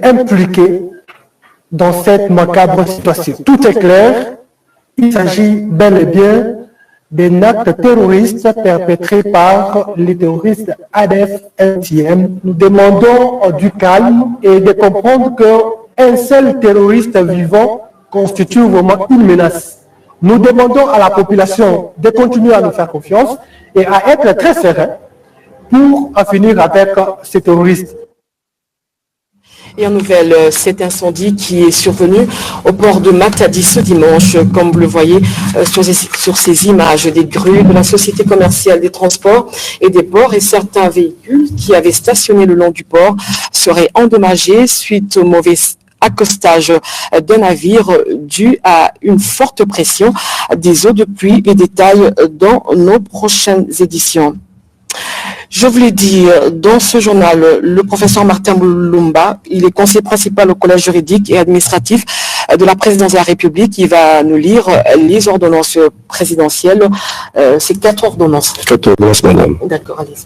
impliqués dans cette macabre situation. Tout est clair, il s'agit bel et bien d'un acte terroriste perpétré par les terroristes ADF-MTM. Nous demandons du calme et de comprendre qu'un seul terroriste vivant constitue vraiment une menace. Nous demandons à la population de continuer à nous faire confiance et à être très serein pour en finir avec ces terroristes. Et en nouvelle, cet incendie qui est survenu au port de Matadi ce dimanche, comme vous le voyez sur ces images des grues de la Société commerciale des transports et des ports, et certains véhicules qui avaient stationné le long du port seraient endommagés suite au mauvais accostage d'un navire dû à une forte pression des eaux de pluie. Les détails dans nos prochaines éditions. Je vous l'ai dit, dans ce journal, le professeur Martin Moulumba, il est conseiller principal au collège juridique et administratif de la présidence de la République. Il va nous lire les ordonnances présidentielles. C'est 4 ordonnances. 4 ordonnances, madame. D'accord, allez-y.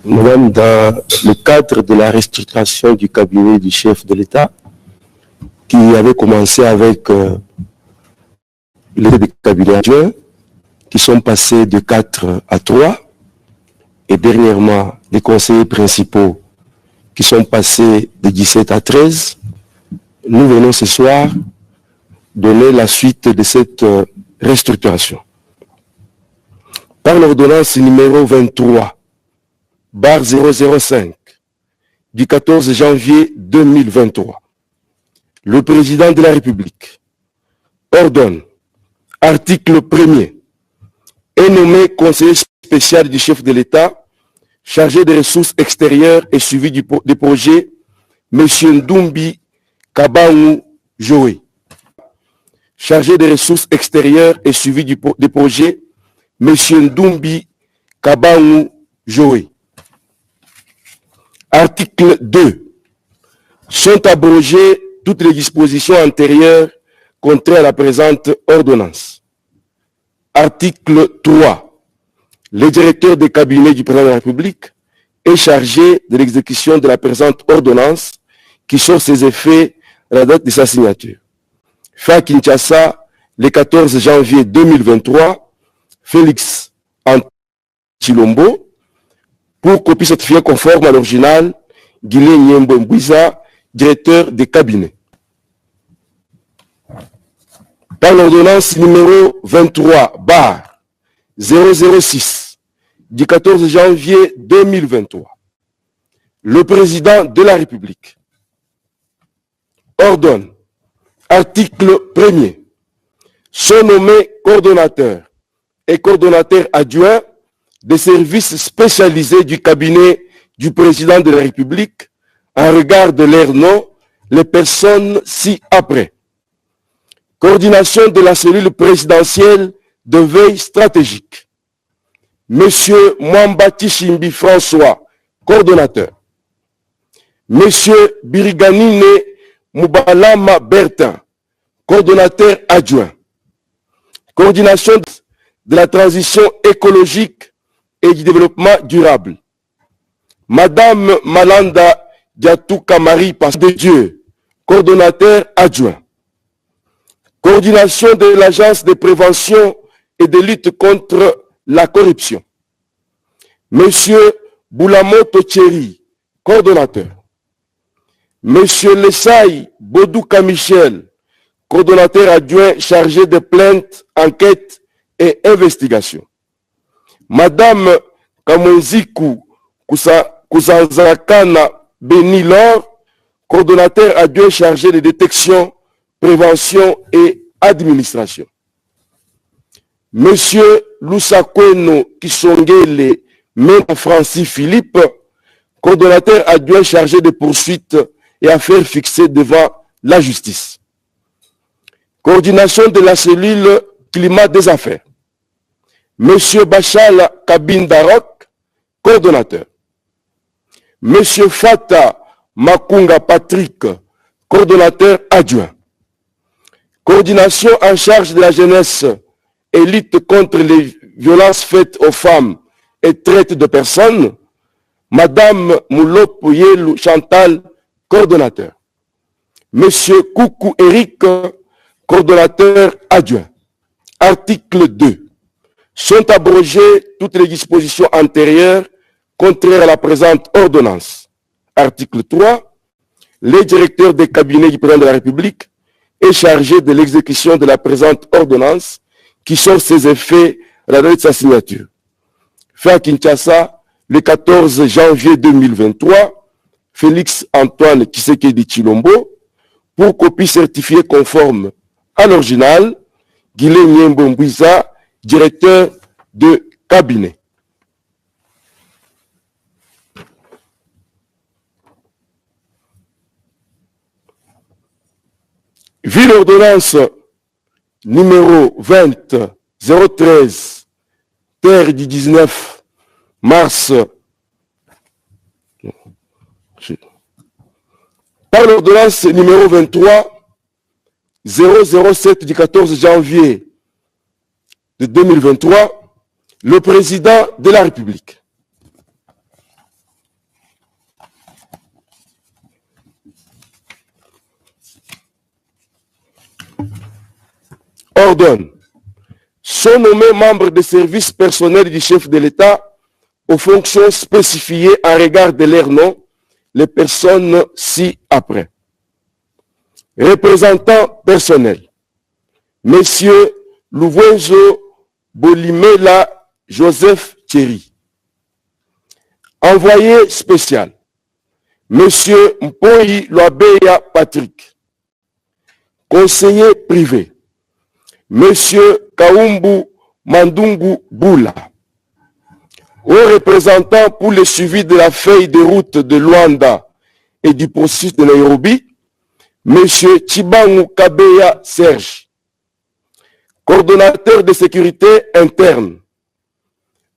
Madame, dans le cadre de la restructuration du cabinet du chef de l'État, qui avait commencé avec les cabinets adjoints, qui sont passés de 4 à 3, et dernièrement les conseillers principaux qui sont passés de 17 à 13, nous venons ce soir donner la suite de cette restructuration. Par l'ordonnance numéro 23/005 du 14 janvier 2023, le président de la République ordonne, article 1er, est nommé conseiller spécial du chef de l'État chargé des ressources extérieures et suivi des projets, M. Ndumbi Kabangu Joé. Chargé des ressources extérieures et suivi des projets, M. Ndumbi Kabangu Joé. Article 2. Sont abrogées toutes les dispositions antérieures contraires à la présente ordonnance. Article 3. Le directeur des cabinets du président de la République est chargé de l'exécution de la présente ordonnance qui sort ses effets à la date de sa signature. Fait à Kinshasa, le 14 janvier 2023, Félix Chilombo, pour copie certifiée conforme à l'original, Guilé Nyembo Mbouiza, directeur des cabinets. Par l'ordonnance numéro 23/006 du 14 janvier 2023, le président de la République ordonne, article 1er, sont nommés coordonnateurs et coordonnateurs adjoints des services spécialisés du cabinet du président de la République en regard de leur nom, les personnes ci-après. Coordination de la cellule présidentielle de veille stratégique. Monsieur Mwamba Tishimbi François, coordonnateur. Monsieur Biriganine Moubalama Bertin, coordonnateur adjoint. Coordination de la transition écologique et du développement durable. Madame Malanda Diatouka Marie Passe de Dieu, coordonnateur adjoint. Coordination de l'agence de prévention et de lutte contre la corruption. Monsieur Boulamoto Thierry, coordonnateur. Monsieur Lessaï Bodouka Michel, coordonnateur adjoint chargé de plaintes, enquêtes et investigations. Madame Kamwenziku Kuzanzakana Benilor, coordonnateur adjoint chargé de détection, prévention et administration. Monsieur Lusakweno Kisongele Mena Francis Philippe, coordonnateur adjoint chargé de poursuites et affaires fixées devant la justice. Coordination de la cellule climat des affaires. Monsieur Bachal Kabindarok, coordonnateur. Monsieur Fata Makunga Patrick, coordonnateur adjoint. Coordination en charge de la jeunesse et lutte contre les violences faites aux femmes et traite de personnes, Madame Moulopouye Chantal, coordonnateur. Monsieur Koukou Eric, coordonnateur adjoint. Article 2. Sont abrogées toutes les dispositions antérieures contraires à la présente ordonnance. Article 3. Le directeur des cabinets du président de la République est chargé de l'exécution de la présente ordonnance qui sort ses effets à la date de sa signature. Fait à Kinshasa, le 14 janvier 2023, Félix Antoine Tshisekedi Tshilombo, pour copie certifiée conforme à l'original, Guilhem Nyembo Mbouiza, directeur de cabinet. Vu l'ordonnance numéro 20-013, terre du 19 mars, par l'ordonnance numéro 23-007 du 14 janvier de 2023, le président de la République ordonne sont nommés membres des services personnels du chef de l'État aux fonctions spécifiées en regard de leur nom, les personnes ci-après. Représentants personnels, Messieurs Louvenzo Bolimela Joseph Thierry. Envoyé spécial, Monsieur Mpoyi Loabeya Patrick. Conseiller privé, Monsieur Kaumbu Mandungu Boula. Aux représentants pour le suivi de la feuille de route de Luanda et du processus de Nairobi, Monsieur Chibangu Kabeya Serge. Coordonnateur de sécurité interne,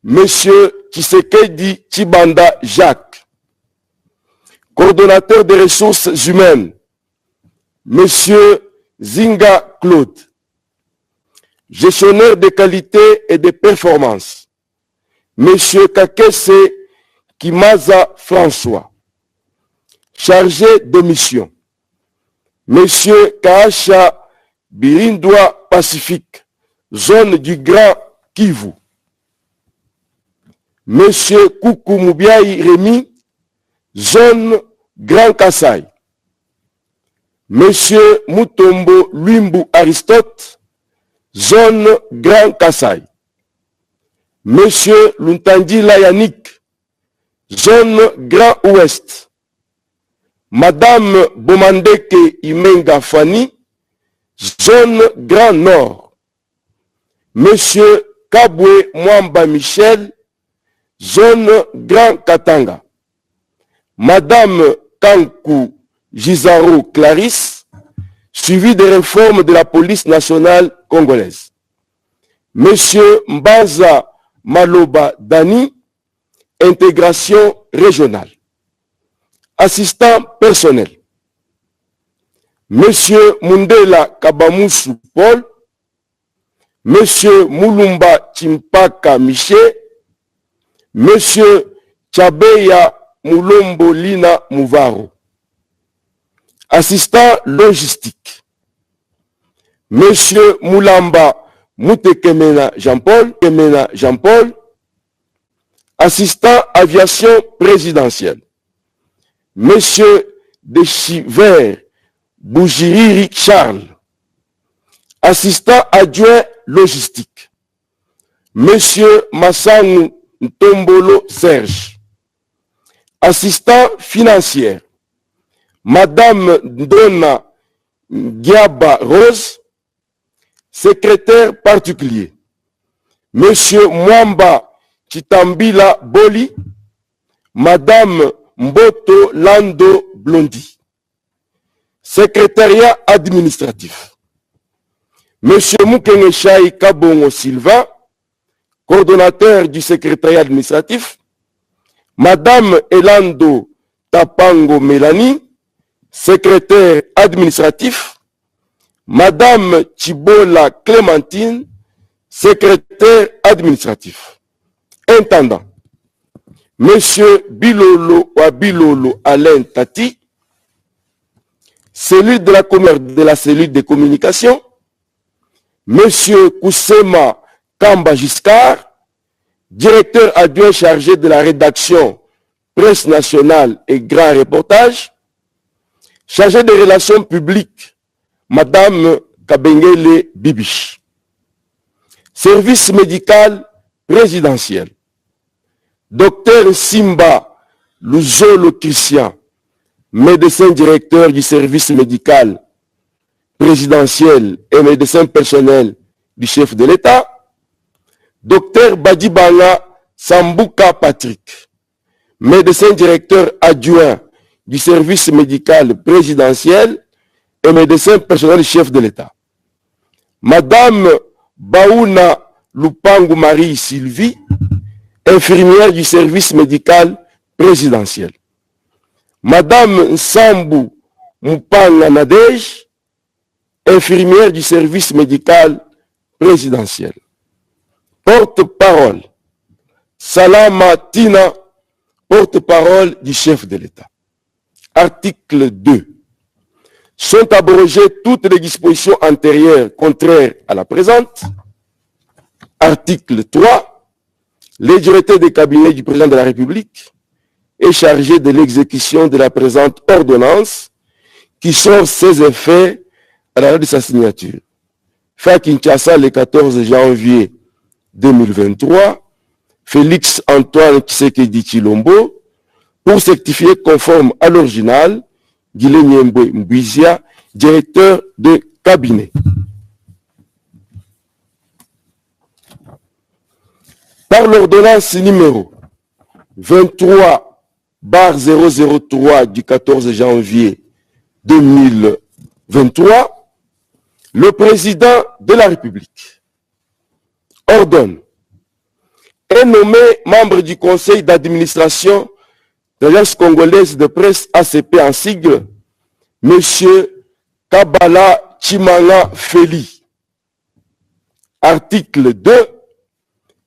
Monsieur Tshisekedi Chibanda Jacques. Coordonnateur des ressources humaines, Monsieur Zinga Claude. Gestionnaire de qualité et de performance, Monsieur Kakese Kimaza François. Chargé de mission, Monsieur Kaasha Birindwa Pacifique, zone du Grand Kivu. Monsieur Koukou Moubiaï Rémi, zone Grand Kassai. Monsieur Mutombo Luimbu Aristote, zone Grand Kassai. Monsieur Luntandila Yannick, zone Grand Ouest. Madame Bomandeke Imenga Fanny, zone Grand Nord. Monsieur Kabwe Mwamba Michel, zone Grand Katanga. Madame Kankou Gizaro Clarisse, suivi des réformes de la police nationale congolaise. Monsieur Mbaza Maloba Dani, intégration régionale. Assistant personnel, Monsieur Mundela Kabamusu Paul, Monsieur Moulumba Chimpaka Miché, Monsieur Chabeya Mulombo Lina Mouvaro. Assistant logistique, Monsieur Moulamba Moutekemena Jean-Paul, assistant aviation présidentielle, Monsieur Deschiver Bougiriri Charles, assistant adjoint logistique, Monsieur Massanou Ntombolo Serge, assistant financière, Madame Donna Giaba Rose, secrétaire particulier, Monsieur Mwamba Chitambila Boli, Madame Mboto Lando Blondi. Secrétariat administratif, Monsieur Moukeneshai Kabongo Silva, coordonnateur du secrétariat administratif, Madame Elando Tapango Mélanie, secrétaire administratif, Madame Chibola Clémentine, secrétaire administratif. Intendant, Monsieur Bilolo Wabilolo Alain Tati, cellule de la cellule de communication, Monsieur Koussema Kamba Giscard, directeur adjoint chargé de la rédaction presse nationale et grand reportage, chargé des relations publiques, Madame Kabengele Bibiche. Service médical présidentiel, Docteur Simba Luzolo Christian, médecin directeur du service médical présidentiel et médecin personnel du chef de l'État, Docteur Badibanga Sambuka Patrick, médecin directeur adjoint du service médical présidentiel et médecin personnel du chef de l'État. Madame Baouna Lupangu Marie Sylvie, infirmière du service médical présidentiel. Madame Nsambu Mupanga Nadej, infirmière du service médical présidentiel. Porte-parole, Salama Tina, porte-parole du chef de l'État. Article 2. Sont abrogées toutes les dispositions antérieures contraires à la présente. Article 3. Le directeur des cabinets du président de la République est chargé de l'exécution de la présente ordonnance qui sort ses effets à la date de sa signature. Fait à Kinshasa le 14 janvier 2023, Félix Antoine Tshisekedi Tshilombo, pour certifier conforme à l'original, Guilhem Mbouizia, directeur de cabinet. Par l'ordonnance numéro 23/003 du 14 janvier 2023, le président de la République ordonne et nommé membre du conseil d'administration de l'Agence congolaise de presse ACP en sigle, M. Kabala Chimanga Feli. Article 2,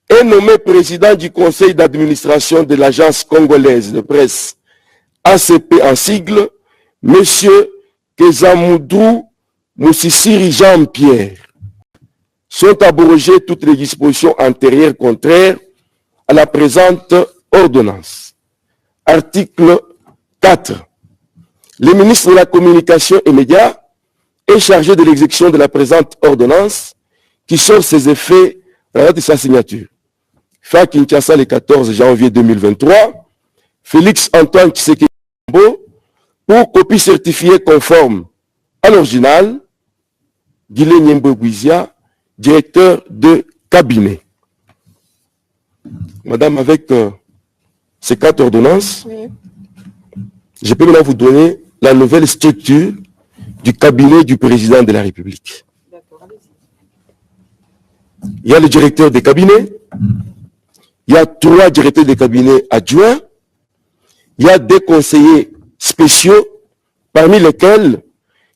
est nommé président du conseil d'administration de l'Agence congolaise de presse ACP en sigle, M. Kezamoudou Moussissiri Jean-Pierre. Sont abrogées toutes les dispositions antérieures contraires à la présente ordonnance. Article 4. Le ministre de la Communication et Médias est chargé de l'exécution de la présente ordonnance qui sort ses effets à la date de sa signature. Fait à Kinshasa le 14 janvier 2023, Félix Antoine Tshisekedi Tshilombo, pour copie certifiée conforme à l'original, Guilhem Mbouizia, directeur de cabinet. Madame, avec ces 4 ordonnances, Oui. je peux maintenant vous donner la nouvelle structure du cabinet du président de la République. Il y a le directeur de cabinet, il y a 3 directeurs de cabinet adjoints, il y a 2 conseillers spéciaux, parmi lesquels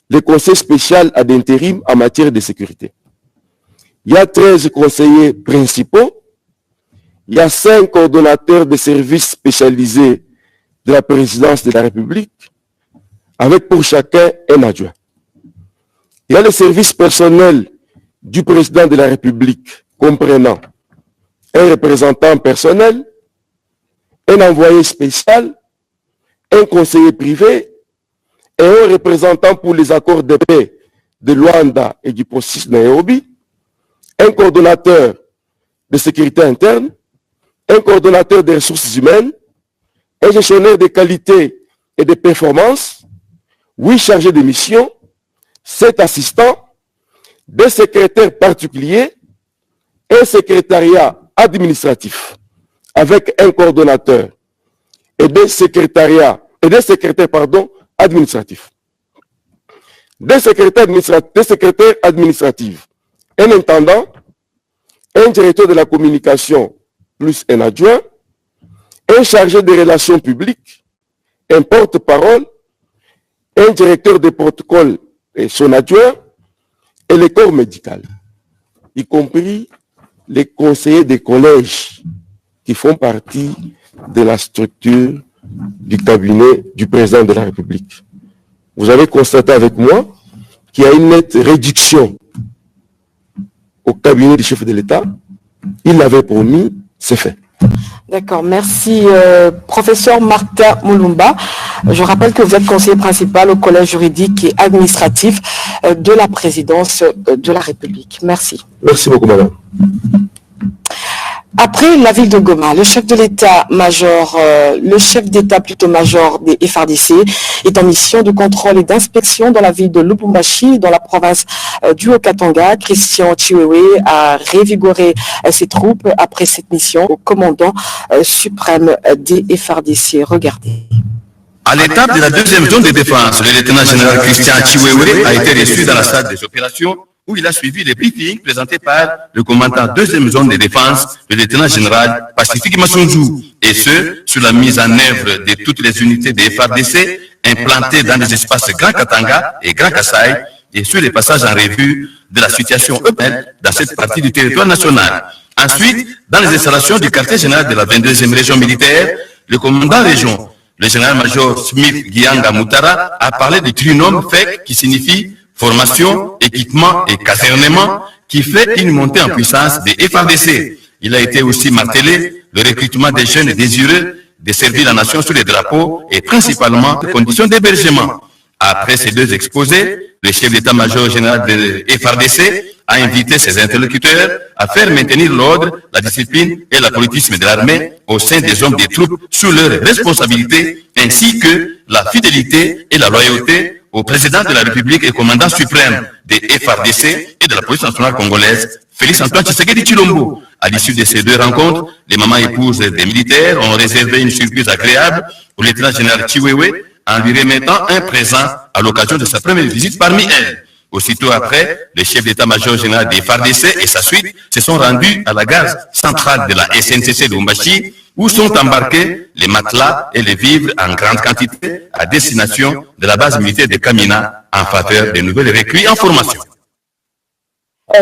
le conseil spécial à l'intérim en matière de sécurité. Il y a 13 conseillers principaux, il y a 5 coordonnateurs de services spécialisés de la présidence de la République, avec pour chacun un adjoint. Il y a le service personnel du président de la République, comprenant un représentant personnel, un envoyé spécial, un conseiller privé et un représentant pour les accords de paix de Luanda et du processus Nairobi, un coordonnateur de sécurité interne, un coordonnateur des ressources humaines, un gestionnaire de qualité et de performance, 8 chargés de mission, 7 assistants, 2 secrétaires particuliers, un secrétariat administratif avec un coordonnateur et des secrétaires administratifs. Des secrétaires administratifs, un intendant, un directeur de la communication plus un adjoint, un chargé des relations publiques, un porte-parole, un directeur de protocole et son adjoint, et le corps médical, y compris les conseillers des collèges qui font partie de la structure du cabinet du président de la République. vous avez constaté avec moi qu'il y a une nette réduction au cabinet du chef de l'État. Il l'avait promis, c'est fait. D'accord, merci professeur Martin Moulumba. Je rappelle que vous êtes conseiller principal au collège juridique et administratif de la présidence de la République. Merci. Merci beaucoup, madame. Après la ville de Goma, le chef d'état-major des FARDC est en mission de contrôle et d'inspection dans la ville de Lubumbashi, dans la province du Haut-Katanga. Christian Chiwewe a révigoré ses troupes après cette mission au commandant suprême des FARDC. Regardez. À l'étape de la deuxième zone de défense, le lieutenant-général Christian Chiwewe a été reçu dans la salle des opérations où il a suivi les briefings présentés par le commandant deuxième zone de défense, le lieutenant-général Pacifique Massounzou, et ce, sur la mise en œuvre de toutes les unités des FARDC implantées dans les espaces Grand Katanga et Grand Kasaï, et sur les passages en revue de la situation européenne dans cette partie du territoire national. Ensuite, dans les installations du quartier général de la 22e région militaire, le commandant région, le général-major Smith Gianga Moutara, a parlé du trinôme FEC qui signifie formation, équipement et casernement, qui fait une montée en puissance des FARDC. Il a été aussi martelé le recrutement des jeunes désireux de servir la nation sous les drapeaux et principalement les conditions d'hébergement. Après ces deux exposés, le chef d'état-major général de FARDC a invité ses interlocuteurs à faire maintenir l'ordre, la discipline et l'apolitisme de l'armée au sein des hommes des troupes sous leurs responsabilités, ainsi que la fidélité et la loyauté au président de la République et commandant suprême des FARDC et de la police nationale congolaise, Félix Antoine Tshisekedi Tshilombo. À l'issue de ces deux rencontres, les mamans épouses des militaires ont réservé une surprise agréable au lieutenant-général Chiwewe en lui remettant un présent à l'occasion de sa première visite parmi elles. Aussitôt après, le chef d'état-major général des FARDC et sa suite se sont rendus à la gare centrale de la SNCC de Lubumbashi, où sont embarqués les matelas et les vivres en grande quantité à destination de la base militaire de Kamina en faveur des nouvelles recrues en formation.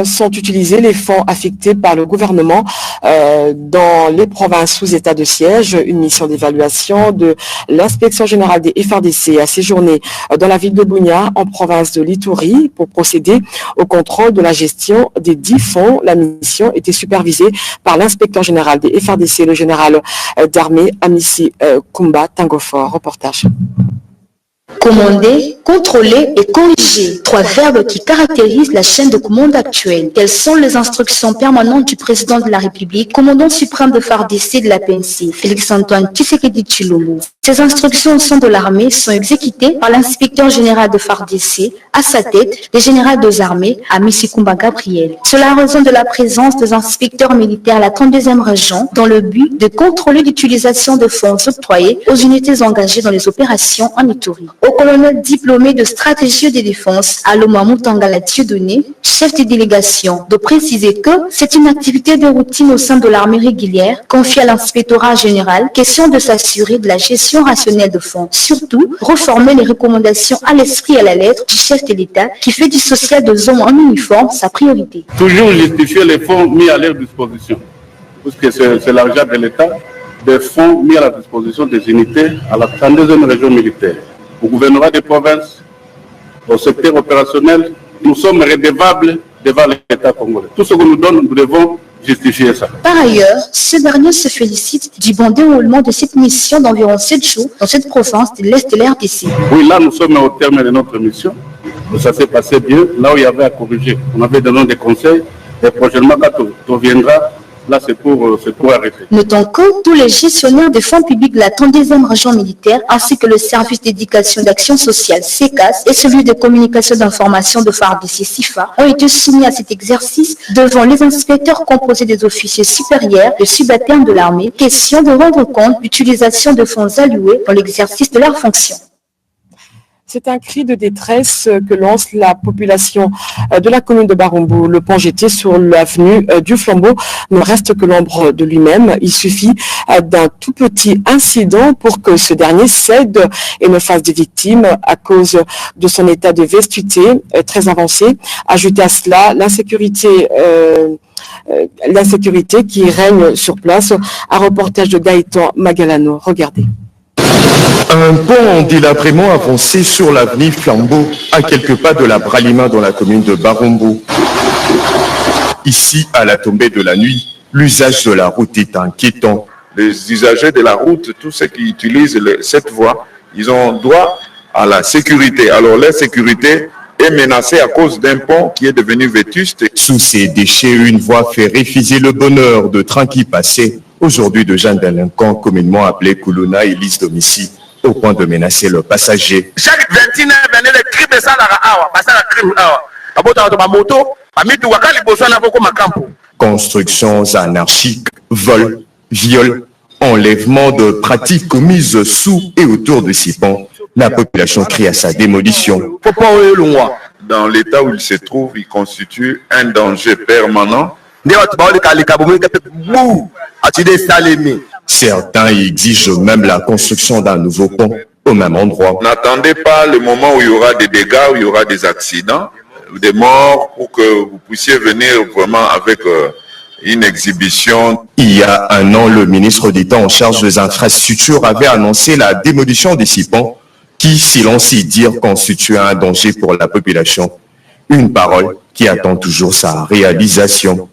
Sont utilisés les fonds affectés par le gouvernement dans les provinces sous état de siège. Une mission d'évaluation de l'inspection générale des FARDC a séjourné dans la ville de Bunia, en province de l'Ituri, pour procéder au contrôle de la gestion des 10 fonds. La mission était supervisée par l'inspecteur général des FARDC, le général d'armée Amissi Kumba Tangofor. Reportage. Commander, contrôler et corriger, 3 verbes qui caractérisent la chaîne de commande actuelle. Quelles sont les instructions permanentes du président de la République, commandant suprême de FARDC de la PNC, Félix Antoine Tshisekedi Tshilombo? Ces instructions au sein de l'armée sont exécutées par l'inspecteur général de FARDC, à sa tête, le général des armées, Amissi Kumba Gabriel. Cela en raison de la présence des inspecteurs militaires à la 32e région, dans le but de contrôler l'utilisation de fonds octroyés aux unités engagées dans les opérations en Ituri. Au colonel diplômé de stratégie de défense, Aloma Moutangala Dieudonné, chef de délégation, de préciser que c'est une activité de routine au sein de l'armée régulière, confiée à l'inspectorat général, question de s'assurer de la gestion rationnelle de fonds. Surtout, reformer les recommandations à l'esprit et à la lettre du chef de l'État, qui fait du social des hommes en uniforme sa priorité. Toujours justifier les fonds mis à leur disposition, puisque c'est l'argent de l'État, des fonds mis à la disposition des unités à la 32e région militaire. Au gouvernement des provinces, au secteur opérationnel, nous sommes redevables devant l'État congolais. Tout ce que nous donne, nous devons justifier ça. Par ailleurs, ce dernier se félicite du bon déroulement de cette mission d'environ 7 jours dans cette province de l'Est de l'RDC. Oui, là, nous sommes au terme de notre mission. Ça s'est passé bien. Là où il y avait à corriger, on avait donné des conseils. Et prochainement, quand on viendra, là, c'est pour arrêter. Notons que tous les gestionnaires des fonds publics de la 32e région militaire, ainsi que le service d'éducation et d'action sociale SECAS et celui de communication d'information de FARDC SIFA ont été soumis à cet exercice devant les inspecteurs composés des officiers supérieurs et subalternes de l'armée, question de rendre compte d'utilisation de fonds alloués dans l'exercice de leurs fonctions. C'est un cri de détresse que lance la population de la commune de Barumbu. Le pont jeté sur l'avenue du Flambeau ne reste que l'ombre de lui-même. Il suffit d'un tout petit incident pour que ce dernier cède et ne fasse de victimes à cause de son état de vestuté très avancé. Ajoutez à cela l'insécurité qui règne sur place. Un reportage de Gaëtan Magalano. Regardez. Un pont en délabrement avancé sur l'avenue Flambeau, à quelques pas de la Bralima dans la commune de Barombo. Ici, à la tombée de la nuit, l'usage de la route est inquiétant. Les usagers de la route, tous ceux qui utilisent cette voie, ils ont droit à la sécurité. Alors leur sécurité est menacée à cause d'un pont qui est devenu vétuste. Sous ces déchets, une voie fait réfuser le bonheur de trains qui passaient. Aujourd'hui, de jeunes délinquants communément appelés Koulouna et Lise Domici, au point de menacer leurs passagers. Chaque 21 heures, le crime est ça la moto. Constructions anarchiques, vols, viols, enlèvements de pratiques commises sous et autour de ces ponts. La population crie à sa démolition. Dans l'état où il se trouve, il constitue un danger permanent. Certains exigent même la construction d'un nouveau pont au même endroit. N'attendez pas le moment où il y aura des dégâts, où il y aura des accidents, des morts, pour que vous puissiez venir vraiment avec une exhibition. Il y a un an, le ministre d'État en charge des infrastructures avait annoncé la démolition des six ponts qui, si l'on s'y dire, constitue un danger pour la population. Une parole qui attend toujours sa réalisation.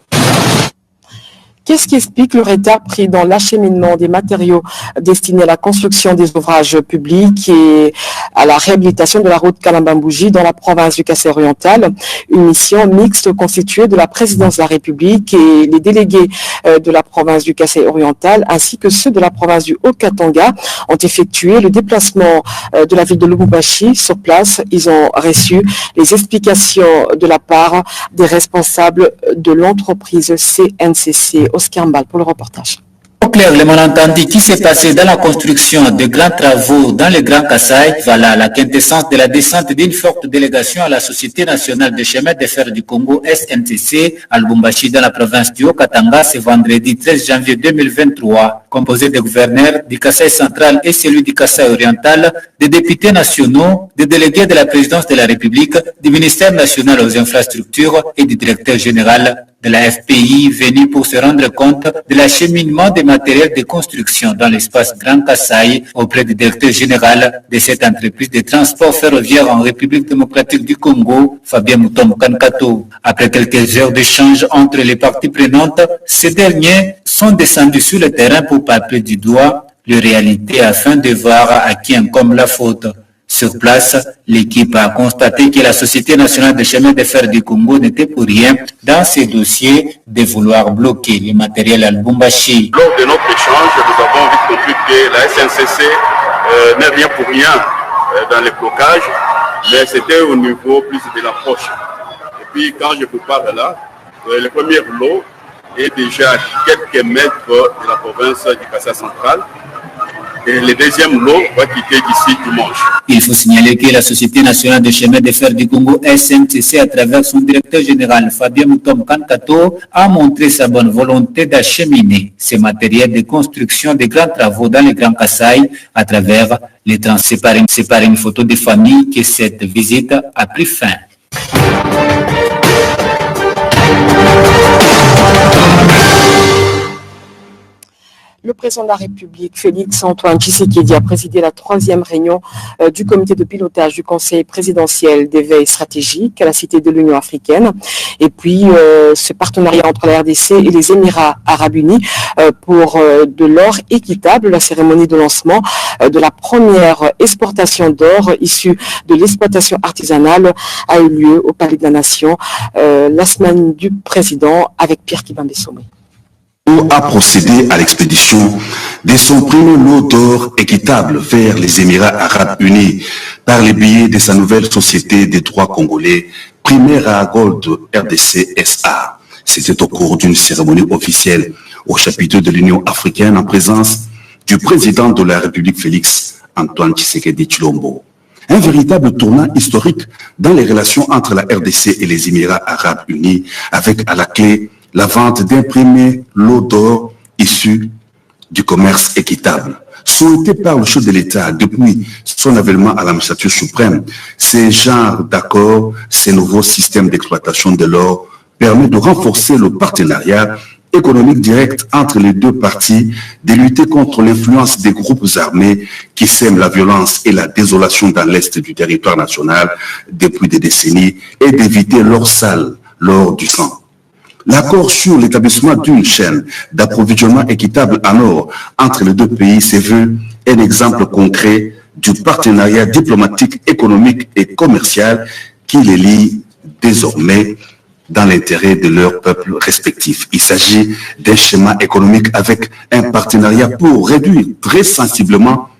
Qu'est-ce qui explique le retard pris dans l'acheminement des matériaux destinés à la construction des ouvrages publics et à la réhabilitation de la route Kalambambouji dans la province du Kassai oriental? Une mission mixte constituée de la présidence de la République et les délégués de la province du Kassai oriental ainsi que ceux de la province du Haut-Katanga ont effectué le déplacement de la ville de Lubumbashi sur place. Ils ont reçu les explications de la part des responsables de l'entreprise CNCC. Oscar Mbal pour le reportage. Au clair, le malentendu qui s'est passé dans la construction de grands travaux dans le Grand Kassai, voilà la quintessence de la descente d'une forte délégation à la Société nationale de chemin de fer du Congo SNCC à Lubumbashi dans la province du Haut-Katanga ce vendredi 13 janvier 2023, composé des gouverneurs du Kassai central et celui du Kassai oriental, des députés nationaux, des délégués de la présidence de la République, du ministère national aux infrastructures et du directeur général de la FPI venus pour se rendre compte de l'acheminement des matériels de construction dans l'espace Grand Kassai auprès du directeur général de cette entreprise de transport ferroviaire en République démocratique du Congo, Fabien Moutom Kankato. Après quelques heures d'échange entre les parties prenantes, ces derniers sont descendus sur le terrain pour palper du doigt les réalités afin de voir à qui incombe la faute. Sur place, l'équipe a constaté que la Société nationale de chemin de fer du Congo n'était pour rien dans ces dossiers de vouloir bloquer les matériels à Lubumbashi. Lors de notre échange, nous avons vite compris que la SNCC n'est rien pour rien dans les blocages, mais c'était au niveau plus de l'approche. Et puis quand je vous parle là, le premier lot est déjà à quelques mètres de la province du Kassai central. Et le deuxième lot va quitter d'ici dimanche. Il faut signaler que la Société nationale de chemin de fer du Congo, SNCC, à travers son directeur général Fabien Moutom Kankato, a montré sa bonne volonté d'acheminer ces matériels de construction des grands travaux dans le Grand Kassai à travers les trans. C'est par une photo de famille que cette visite a pris fin. Le président de la République, Félix-Antoine Tshisekedi, a présidé la 3e réunion du comité de pilotage du Conseil présidentiel d'éveil stratégique à la Cité de l'Union africaine. Et puis, ce partenariat entre la RDC et les Émirats arabes unis pour de l'or équitable. La cérémonie de lancement de la première exportation d'or issue de l'exploitation artisanale a eu lieu au Palais de la Nation la semaine du président avec Pierre Kibambé-Somé. A procédé à l'expédition de son premier lot d'or équitable vers les Émirats arabes unis par le biais de sa nouvelle société des droits congolais, Primera Gold RDC SA. C'était au cours d'une cérémonie officielle au chapiteau de l'Union africaine en présence du président de la République Félix-Antoine Tshisekedi Tshilombo. Un véritable tournant historique dans les relations entre la RDC et les Émirats arabes unis avec à la clé la vente d'un premier lot d'or issu du commerce équitable. Souhaité par le chef de l'État depuis son avènement à la magistrature suprême, ces genres d'accords, ces nouveaux systèmes d'exploitation de l'or permettent de renforcer le partenariat économique directe entre les deux parties, de lutter contre l'influence des groupes armés qui sèment la violence et la désolation dans l'est du territoire national depuis des décennies et d'éviter leur sale, l'or du sang. L'accord sur l'établissement d'une chaîne d'approvisionnement équitable en or entre les deux pays s'est vu un exemple concret du partenariat diplomatique, économique et commercial qui les lie désormais dans l'intérêt de leurs peuples respectifs. Il s'agit d'un schéma économique avec un partenariat pour réduire très sensiblement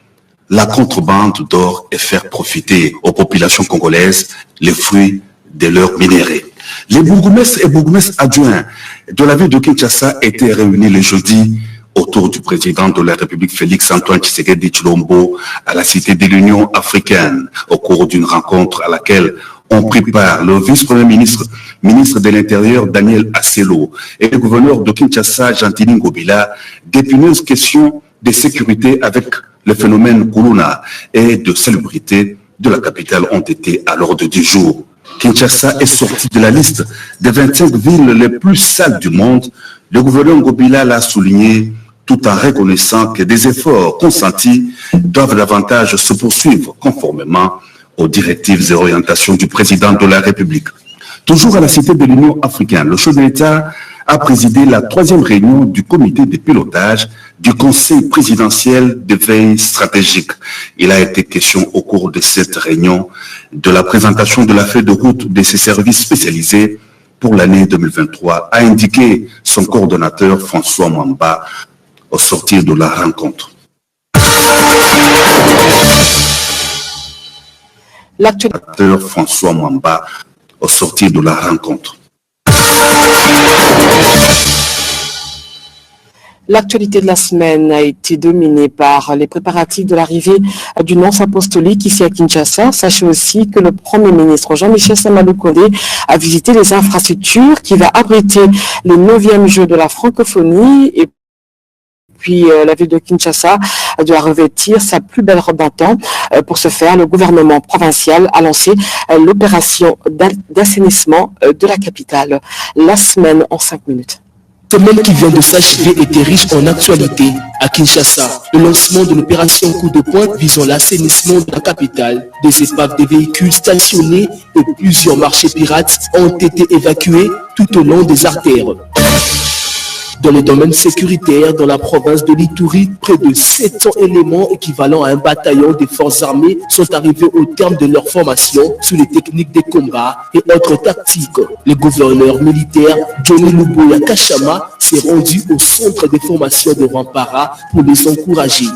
la contrebande d'or et faire profiter aux populations congolaises les fruits de leurs minéraux. Les bourgmestres et bourgmestres adjoints de la ville de Kinshasa étaient réunis le jeudi autour du président de la République Félix-Antoine Tshisekedi Tshilombo à la Cité de l'Union africaine au cours d'une rencontre à laquelle ont pris part le vice-premier ministre, ministre de l'Intérieur Daniel Asselo et le gouverneur de Kinshasa Gentili Ngobila, d'épineuses questions de sécurité avec le phénomène Kuluna et de salubrité de la capitale ont été à l'ordre du jour. Kinshasa est sorti de la liste des 25 villes les plus sales du monde. Le gouverneur Ngobila l'a souligné tout en reconnaissant que des efforts consentis doivent davantage se poursuivre conformément aux directives et orientations du président de la République. Toujours à la Cité de l'Union africaine, le chef de l'État a présidé la 3e réunion du comité de pilotage du Conseil présidentiel de veille stratégique. Il a été question au cours de cette réunion de la présentation de la feuille de route de ses services spécialisés pour l'année 2023, a indiqué son coordonnateur François Mwamba au sortir de la rencontre. L'actualité François Mwamba au sortir de la rencontre. L'actualité de la semaine a été dominée par les préparatifs de l'arrivée du nonce apostolique ici à Kinshasa. Sachez aussi que le Premier ministre Jean-Michel Sama Lukonde a visité les infrastructures qui va abriter les 9e Jeux de la francophonie et puis la ville de Kinshasa doit revêtir sa plus belle robe d'antan. Pour ce faire, le gouvernement provincial a lancé l'opération d'assainissement de la capitale. La semaine en 5 minutes. La semaine qui vient de s'achever était riche en actualité. À Kinshasa, le lancement de l'opération coup de pointe visant l'assainissement de la capitale, des épaves des véhicules stationnés et plusieurs marchés pirates ont été évacués tout au long des artères. Dans le domaine sécuritaire, dans la province de l'Ituri, près de 700 éléments équivalents à un bataillon des forces armées sont arrivés au terme de leur formation sous les techniques de combat et autres tactiques. Le gouverneur militaire Johnny Luboya Kachama s'est rendu au centre de formation de Rwampara pour les encourager.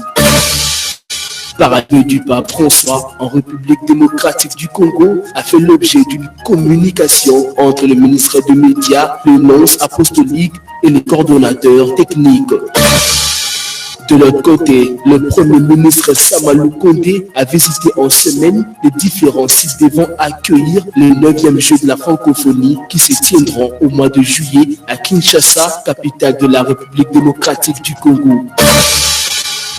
Par ailleurs du pape François, en République démocratique du Congo, a fait l'objet d'une communication entre le ministre des Médias, le nonce apostolique et les coordonnateurs techniques. De l'autre côté, le Premier ministre Sama Lukonde a visité en semaine les différents sites devant accueillir les 9e Jeux de la francophonie qui se tiendront au mois de juillet à Kinshasa, capitale de la République démocratique du Congo.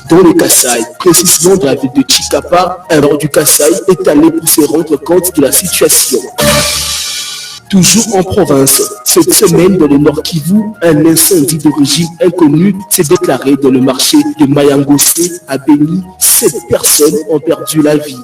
Dans le Kasaï, précisément dans la ville de Chikapa, un maire du Kasaï est allé pour se rendre compte de la situation. Toujours en province, cette semaine dans le Nord Kivu, un incendie d'origine inconnue s'est déclaré dans le marché de Mayangosé à Beni. 7 personnes ont perdu la vie.